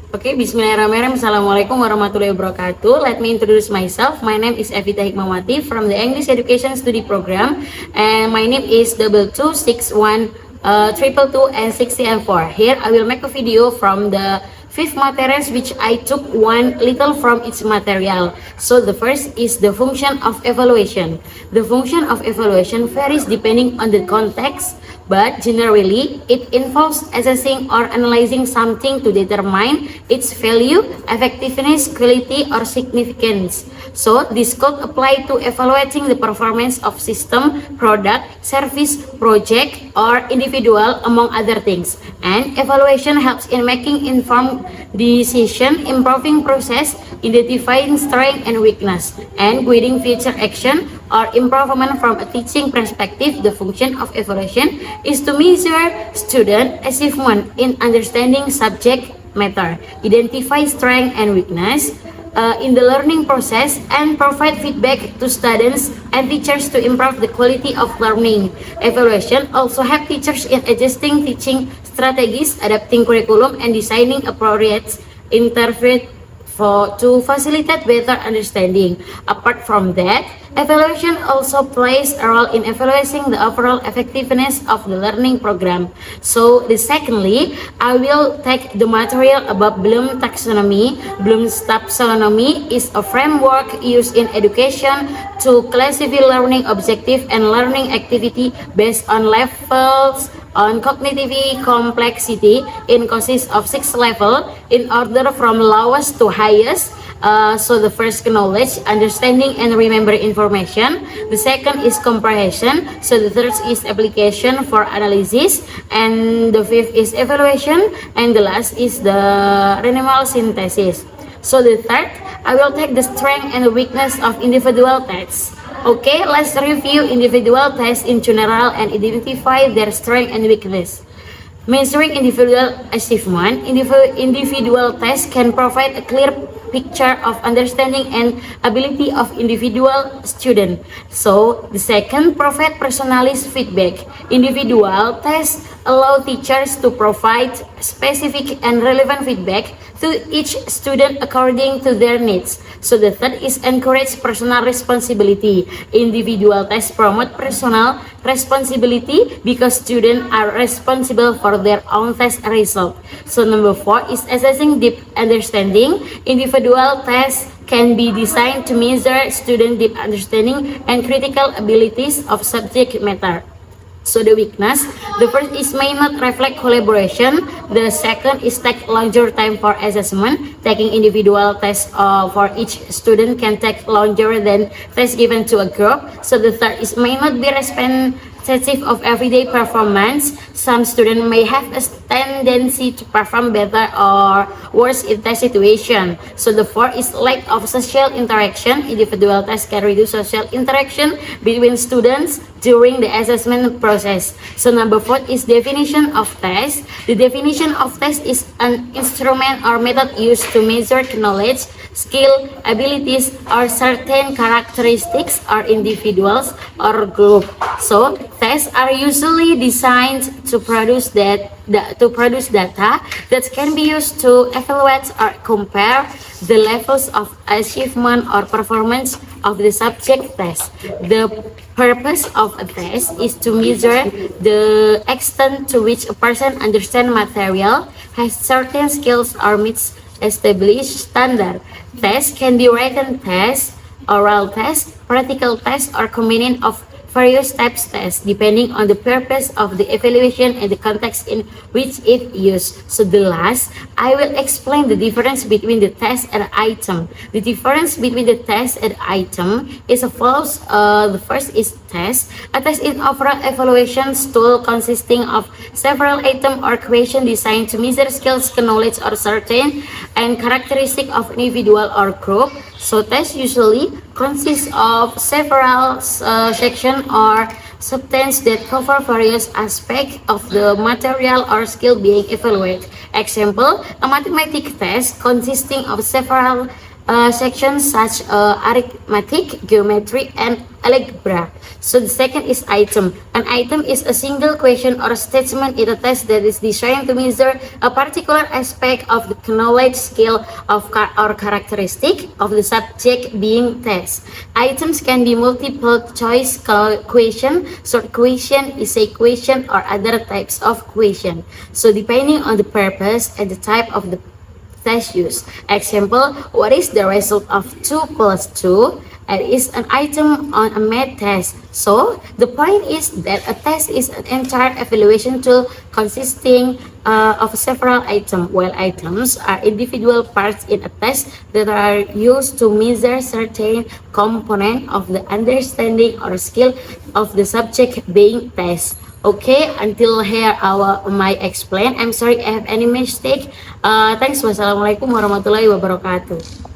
Okay, Bismillahirrahmanirrahim. Assalamualaikum warahmatullahi wabarakatuh. Let me introduce myself. My name is Evita Hikmawati from the English Education Study Program, and my name is 2261 222 and 60 and 4. Here I will make a video from the 5 materials which I took one little from each material. So the first is the function of evaluation. The function of evaluation varies depending on the context, but generally it involves assessing or analyzing something to determine its value, effectiveness, quality, or significance. So this could apply to evaluating the performance of system, product, service, project, or individual, among other things. And evaluation helps in making informed decision, improving process, identifying strength and weakness, and guiding future action or improvement. From a teaching perspective, the function of evaluation is to measure student achievement in understanding subject matter, identify strength and weakness in the learning process, and provide feedback to students and teachers to improve the quality of learning. Evaluation also help teachers in adjusting teaching strategies, adapting curriculum, and designing appropriate interventions to facilitate better understanding. Apart from that, evaluation also plays a role in evaluating the overall effectiveness of the learning program. So, secondly, I will take the material about Bloom taxonomy. Bloom's taxonomy is a framework used in education to classify learning objective and learning activity based on levels on cognitive complexity. It consists of 6 levels in order from lowest to highest. So the first, knowledge, understanding and remember information. The second is comprehension. So the third is application for analysis, and the fifth is evaluation, and the last is the renewal synthesis. So the third, I will take the strength and weakness of individual tests. Okay, let's review individual tests in general and identify their strength and weakness. Measuring individual achievement, individual tests can provide a clear picture of understanding and ability of individual student. So the second, provide personalized feedback. Individual tests allow teachers to provide specific and relevant feedback to each student according to their needs. So the third is encourage personal responsibility. Individual tests promote personal responsibility because students are responsible for their own test result. So number 4 is assessing deep understanding. Individual tests can be designed to measure student deep understanding and critical abilities of subject matter. So the weakness, the first is may not reflect collaboration. The second is take longer time for assessment. Taking individual tests for each student can take longer than tests given to a group. So the third is may not be representative of everyday performance. Some students may have a tendency to perform better or worse in test situation. So the fourth is lack of social interaction. Individual tests can reduce social interaction between students during the assessment process. So number 4 is definition of test. The definition of test is an instrument or method used to measure knowledge, skill, abilities, or certain characteristics or individuals or group. So tests are usually designed to produce data that can be used to evaluate or compare the levels of achievement or performance of the subject test. The purpose of a test is to measure the extent to which a person understands material, has certain skills, or meets established standard. Tests can be written tests, oral tests, practical tests, or combination of various types tests depending on the purpose of the evaluation and the context in which it used. So the last, I will explain the difference between the test and item. The difference between the test and item is as follows. The first is test. A test is overall evaluation tool consisting of several items or questions designed to measure skills, knowledge, or certain and characteristic of individual or group. So test usually consists of several sections or substance that cover various aspects of the material or skill being evaluated. Example, a mathematics test consisting of several sections such arithmetic, geometry, and algebra. So the second is item. An item is a single question or statement in a test that is designed to measure a particular aspect of the knowledge, skill, or characteristic of the subject being tested. Items can be multiple choice question, short question, essay question, or other types of question. So depending on the purpose and the type of the test used. Example, what is the result of 2 plus 2? It is an item on a math test. So the point is that a test is an entire evaluation tool consisting of several items, while items are individual parts in a test that are used to measure certain component of the understanding or skill of the subject being tested. Okay, until here my explain. I'm sorry if I have any mistake. Thanks. Wassalamualaikum warahmatullahi wabarakatuh.